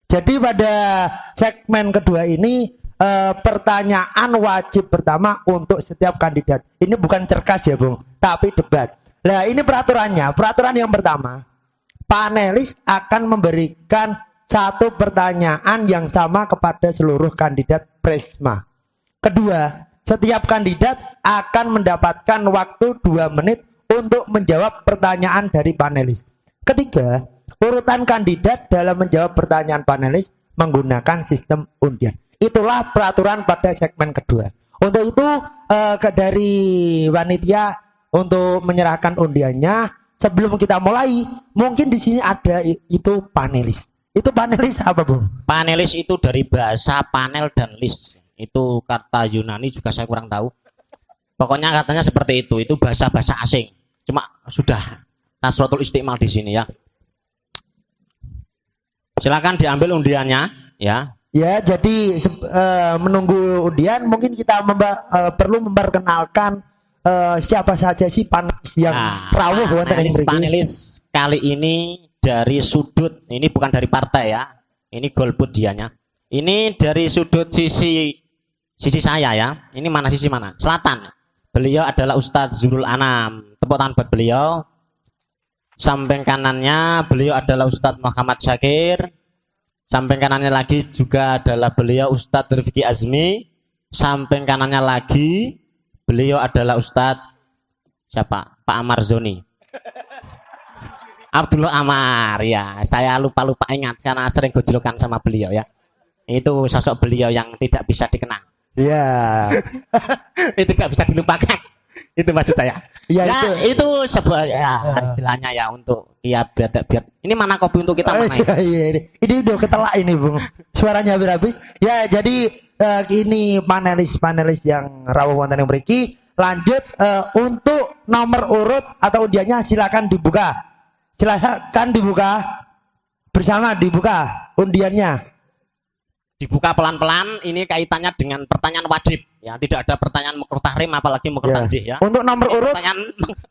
Jadi pada segmen kedua ini pertanyaan wajib pertama untuk setiap kandidat. Ini bukan cerkas ya Bung, tapi debat. Nah ini peraturannya. Peraturan yang pertama, panelis akan memberikan satu pertanyaan yang sama kepada seluruh kandidat Prisma. Kedua, setiap kandidat akan mendapatkan waktu 2 menit untuk menjawab pertanyaan dari panelis. Ketiga, urutan kandidat dalam menjawab pertanyaan panelis menggunakan sistem undian. Itulah peraturan pada segmen kedua. Untuk itu dari panitia untuk menyerahkan undiannya. Sebelum kita mulai, mungkin di sini ada itu panelis. Itu panelis apa, Bung? Panelis itu dari bahasa panel dan list. Itu kata Yunani juga saya kurang tahu. Pokoknya katanya seperti itu. Itu bahasa-bahasa asing. Cuma sudah Nasratul Istiqmal di sini ya. Silakan diambil undiannya ya. Ya, jadi menunggu undian mungkin kita perlu memperkenalkan siapa saja sih panelis yang rawuh panelis kali ini dari sudut, ini bukan dari partai ya. Ini golput dianya. Ini dari sudut sisi saya ya. Ini mana sisi mana? Selatan. Beliau adalah Ustadz Zurul Anam. Tepuk tangan buat beliau. Samping kanannya beliau adalah Ustadz Muhammad Syakir. Samping kanannya lagi juga adalah beliau Ustadz Rifki Azmi. Samping kanannya lagi beliau adalah Ustadz siapa? Pak Amar Zoni. Abdullah Amar ya. Saya lupa ingat karena sering gojlokan sama beliau ya. Itu sosok beliau yang tidak bisa dikenang. Iya. Itu tidak bisa dilupakan. Itu maksud saya. Ya, itu sebuah istilahnya ya untuk biar ini mana kopi untuk kita mana ya? Ini udah ketelak ini Bung. Suaranya habis. Ya jadi ini panelis yang rawuh wonten ing mriki. Lanjut untuk nomor urut atau undiannya silakan dibuka. Silakan dibuka. Bersama dibuka undiannya. Dibuka pelan-pelan, ini kaitannya dengan pertanyaan wajib ya, tidak ada pertanyaan makruh tahrim apalagi makruh tanzih ya. Untuk nomor urut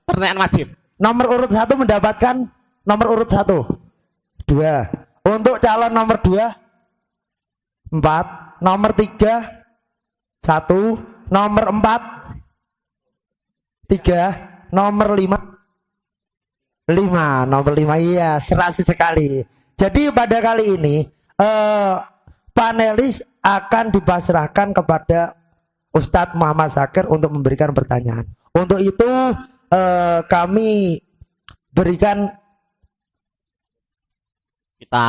pertanyaan wajib. Nomor urut 1 mendapatkan nomor urut 1. 2. Untuk calon nomor 2 4, nomor 3 1, nomor 4 3, nomor 5 nomor 5 iya, serasi sekali. Jadi pada kali ini panelis akan dipasrahkan kepada Ustadz Muhammad Syakir untuk memberikan pertanyaan. Untuk itu kami kita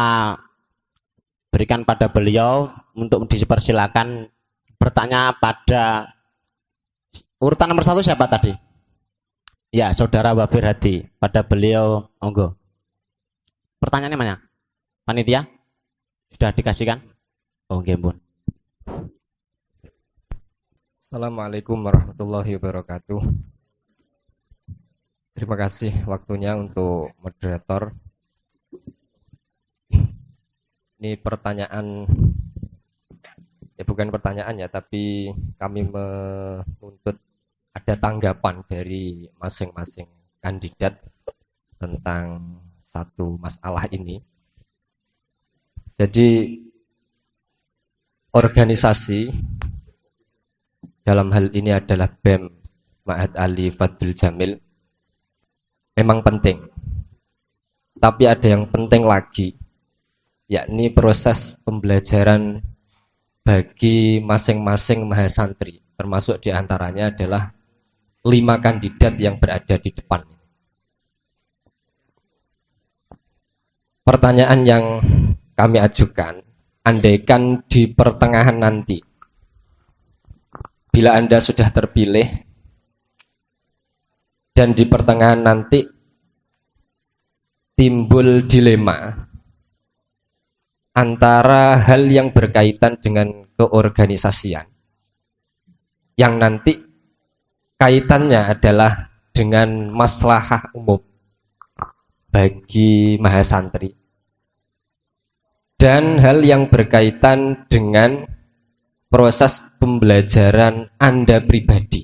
berikan pada beliau untuk dipersilakan bertanya pada urutan nomor 1 siapa tadi? Ya, Saudara Wafir Hadi. Pada beliau, monggo. Pertanyaannya mana? Panitia? Sudah dikasihkan? Oh, Gembun. Assalamualaikum warahmatullahi wabarakatuh. Terima kasih waktunya untuk moderator. Ini pertanyaan, ya bukan pertanyaan ya, tapi kami menuntut ada tanggapan dari masing-masing kandidat tentang satu masalah ini. Jadi organisasi dalam hal ini adalah BEM Ma'had Ali Fadil Jamil memang penting, tapi ada yang penting lagi, yakni proses pembelajaran bagi masing-masing mahasantri, termasuk diantaranya adalah 5 kandidat yang berada di depan. Pertanyaan yang kami ajukan, andaikan di pertengahan nanti, bila Anda sudah terpilih dan di pertengahan nanti timbul dilema antara hal yang berkaitan dengan keorganisasian, yang nanti kaitannya adalah dengan maslahah umum bagi mahasantri, dan hal yang berkaitan dengan proses pembelajaran Anda pribadi.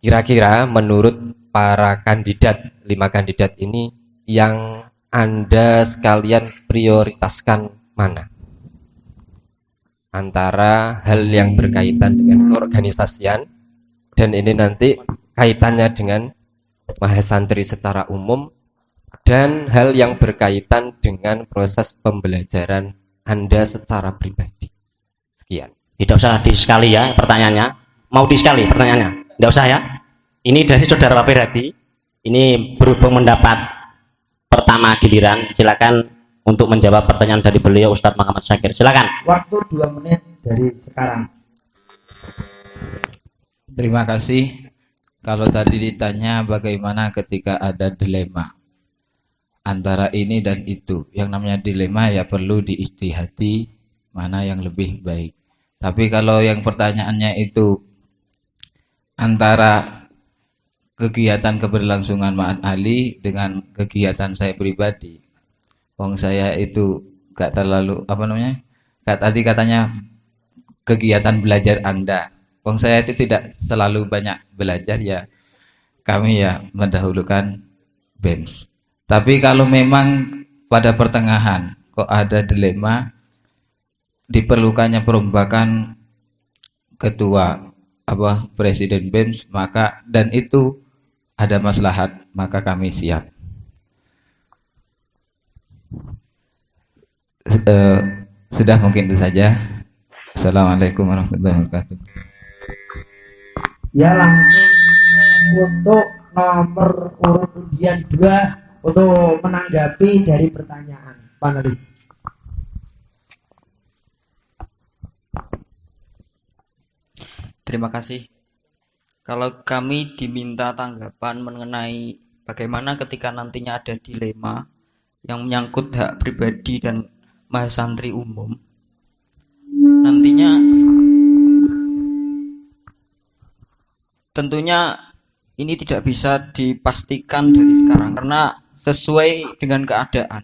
Kira-kira menurut para kandidat, 5 kandidat ini, yang Anda sekalian prioritaskan mana antara hal yang berkaitan dengan keorganisasian dan ini nanti kaitannya dengan mahasantri secara umum dan hal yang berkaitan dengan proses pembelajaran Anda secara pribadi. Sekian. Tidak usah disekali ya pertanyaannya. Mau disekali pertanyaannya? Tidak usah ya. Ini dari saudara Pak Ferdi. Ini berhubung mendapat pertama giliran. Silakan untuk menjawab pertanyaan dari beliau Ustadz Muhammad Syakir. Silakan. Waktu 2 menit dari sekarang. Terima kasih. Kalau tadi ditanya bagaimana ketika ada dilema antara ini dan itu, yang namanya dilema ya perlu diistihati mana yang lebih baik. Tapi kalau yang pertanyaannya itu antara kegiatan keberlangsungan Ma'had Ali dengan kegiatan saya pribadi, wong saya itu gak terlalu tadi katanya kegiatan belajar Anda. Wong saya itu tidak selalu banyak belajar ya. Kami ya mendahulukan BEMS. Tapi kalau memang pada pertengahan kok ada dilema, diperlukannya perombakan ketua presiden BEMS, maka dan itu ada maslahat, maka kami siap. Sudah mungkin itu saja. Assalamualaikum warahmatullahi wabarakatuh. Ya langsung untuk nomor urut undian 2 untuk menanggapi dari pertanyaan panelis. Terima kasih. Kalau kami diminta tanggapan mengenai bagaimana ketika nantinya ada dilema yang menyangkut hak pribadi dan mahasantri umum, nantinya tentunya ini tidak bisa dipastikan dari sekarang karena sesuai dengan keadaan.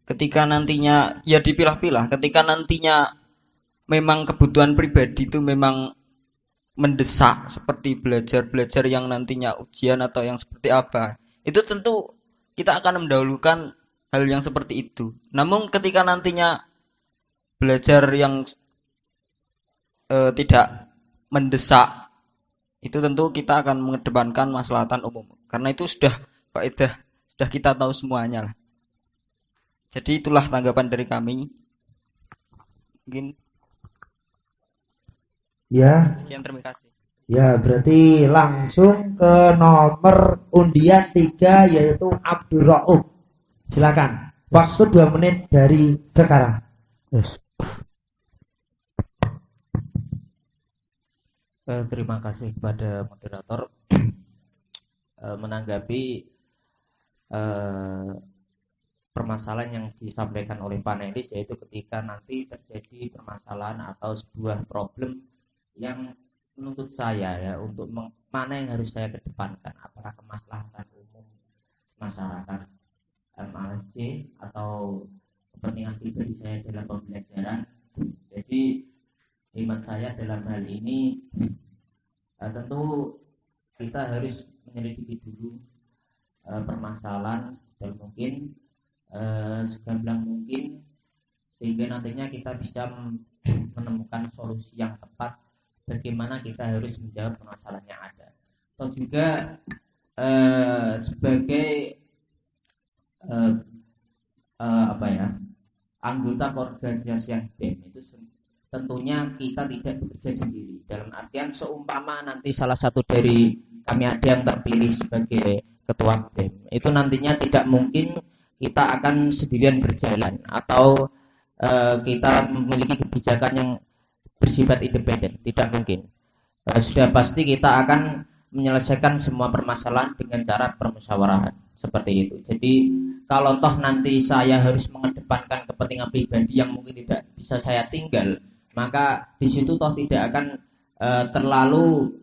Ketika nantinya ya dipilah-pilah, ketika nantinya memang kebutuhan pribadi itu memang mendesak seperti belajar yang nantinya ujian atau yang seperti apa, itu tentu kita akan mendahulukan hal yang seperti itu. Namun ketika nantinya belajar yang tidak mendesak, itu tentu kita akan mengedepankan maslahatan umum karena itu sudah kita tahu semuanya lah. Jadi itulah tanggapan dari kami. Mungkin Ya, sekian, terima kasih. ya berarti langsung ke nomor undian 3 yaitu Abdul Rauf. Silakan. Waktu 2 menit dari sekarang. Terima kasih kepada moderator menanggapi permasalahan yang disampaikan oleh panelis, yaitu ketika nanti terjadi permasalahan atau sebuah problem yang menuntut saya ya untuk mana yang harus saya kedepankan, apakah kemaslahatan umum masyarakat MAJ atau kepentingan pribadi saya dalam pembelajaran. Jadi iman saya dalam hal ini tentu kita harus menyelidiki dulu permasalahan sedang mungkin, segamblang mungkin, sehingga nantinya kita bisa menemukan solusi yang tepat bagaimana kita harus menjawab permasalahan yang ada. Atau juga sebagai anggota keorganisasian BEM itu tentunya kita tidak bekerja sendiri, dalam artian seumpama nanti salah satu dari kami ada yang terpilih sebagai ketua BEM, itu nantinya tidak mungkin kita akan sendirian berjalan atau kita memiliki kebijakan yang bersifat independen, tidak mungkin. Sudah pasti kita akan menyelesaikan semua permasalahan dengan cara permusyawarahan seperti itu. Jadi kalau toh nanti saya harus mengedepankan kepentingan pribadi yang mungkin tidak bisa saya tinggal, maka di situ toh tidak akan terlalu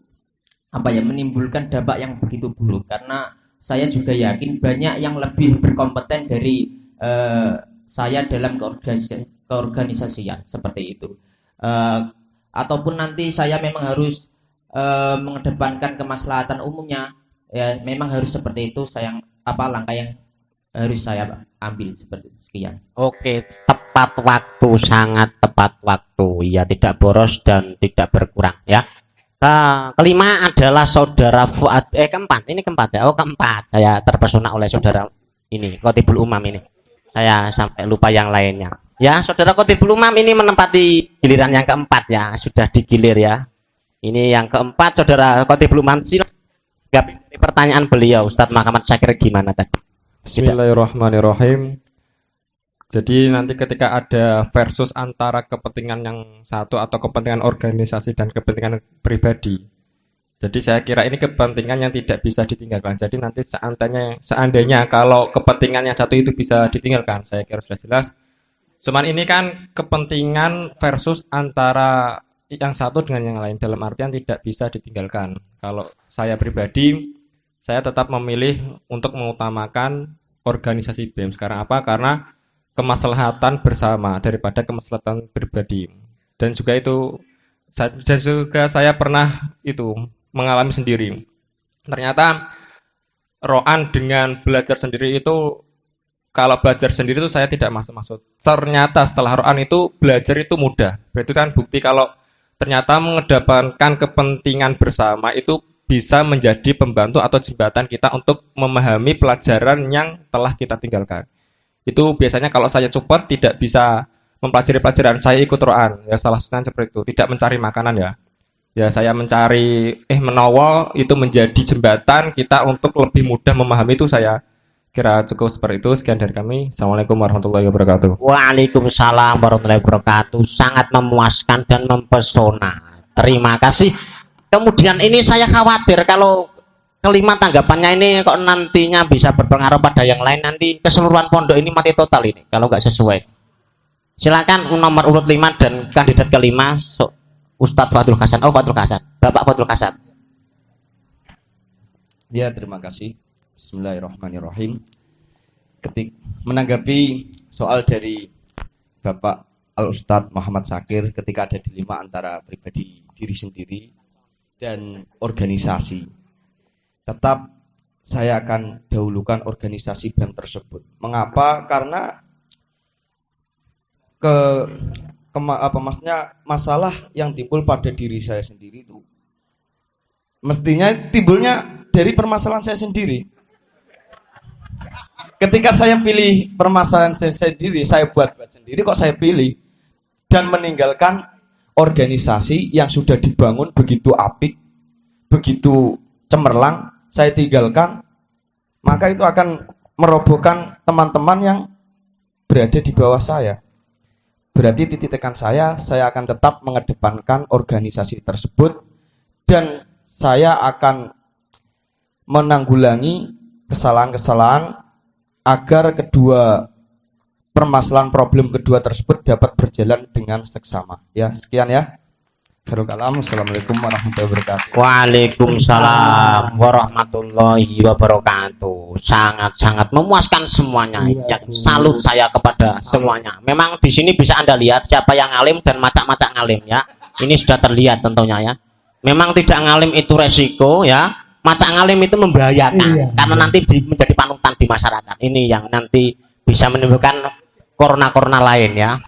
menimbulkan dampak yang begitu buruk, karena saya juga yakin banyak yang lebih berkompeten dari saya dalam keorganisasian seperti itu. Ataupun nanti saya memang harus mengedepankan kemaslahatan umumnya, ya memang harus seperti itu. Langkah yang harus saya ambil seperti itu. Sekian. Oke, tepat waktu, sangat tepat waktu. Ya, tidak boros dan tidak berkurang ya. Kelima adalah saudara Fuad. Keempat, ini keempat ya. Oh, keempat. Saya terpesona oleh saudara ini, Khotibul Umam ini. Saya sampai lupa yang lainnya. Ya, saudara Khotibul Umam ini menempati giliran yang keempat ya. Sudah digilir ya. Ini yang keempat, saudara Khotibul Umam. Silakan pertanyaan beliau, Ustadz Muhammad Syakir gimana tadi? Bismillahirrahmanirrahim. Jadi nanti ketika ada versus antara kepentingan yang satu atau kepentingan organisasi dan kepentingan pribadi. Jadi saya kira ini kepentingan yang tidak bisa ditinggalkan. Jadi nanti seandainya kalau kepentingan yang satu itu bisa ditinggalkan, saya kira sudah jelas. Cuman ini kan kepentingan versus antara yang satu dengan yang lain, dalam artian tidak bisa ditinggalkan. Kalau saya pribadi, saya tetap memilih untuk mengutamakan organisasi BEM. Sekarang apa? Karena kemaslahatan bersama daripada kemaslahatan pribadi. Dan juga saya pernah itu mengalami sendiri. Ternyata roan dengan belajar sendiri itu, kalau belajar sendiri itu saya tidak maksud. Ternyata setelah roan itu belajar itu mudah. Berarti kan bukti kalau ternyata mengedepankan kepentingan bersama itu bisa menjadi pembantu atau jembatan kita untuk memahami pelajaran yang telah kita tinggalkan. Itu biasanya kalau saya cepat tidak bisa mempelajari pelajaran, saya ikut roan. Ya salah satunya seperti itu, tidak mencari makanan ya. Ya saya mencari menawa itu menjadi jembatan kita untuk lebih mudah memahami itu, saya kira cukup seperti itu. Sekian dari kami. Assalamualaikum warahmatullahi wabarakatuh. Waalaikumsalam warahmatullahi wabarakatuh. Sangat memuaskan dan mempesona. Terima kasih. Kemudian ini saya khawatir kalau kelima tanggapannya ini kok nantinya bisa berpengaruh pada yang lain, nanti keseluruhan pondok ini mati total ini kalau nggak sesuai. Silakan nomor urut 5 dan kandidat kelima Ustadz Fadlul Hasan. Oh, Fadlul Hasan, Bapak Fadlul Hasan. Ya, terima kasih. Bismillahirrahmanirrahim. Menanggapi soal dari Bapak Al-Ustadz Muhammad Syakir ketika ada dilema antara pribadi diri sendiri dan organisasi, tetap saya akan dahulukan organisasi BEM tersebut. Mengapa? Karena maksudnya masalah yang timbul pada diri saya sendiri itu mestinya timbulnya dari permasalahan saya sendiri. Ketika saya pilih permasalahan saya sendiri, saya buat sendiri, kok saya pilih dan meninggalkan organisasi yang sudah dibangun begitu apik, begitu cemerlang, saya tinggalkan, maka itu akan merobohkan teman-teman yang berada di bawah saya. Berarti titik tekan saya akan tetap mengedepankan organisasi tersebut dan saya akan menanggulangi kesalahan-kesalahan agar kedua permasalahan problem kedua tersebut dapat berjalan dengan seksama. Ya, sekian ya. Barakalam. Assalamualaikum warahmatullahi wabarakatuh. Waalaikumsalam warahmatullahi wabarakatuh. Sangat-sangat memuaskan semuanya. Ya, salut saya kepada semuanya. Memang di sini bisa Anda lihat siapa yang ngalim dan macak-macak ngalim ya. Ini sudah terlihat tentunya ya. Memang tidak ngalim itu resiko ya. Macak ngalim itu membahayakan karena nanti menjadi panutan di masyarakat. Ini yang nanti bisa menimbulkan corona-corona lain ya.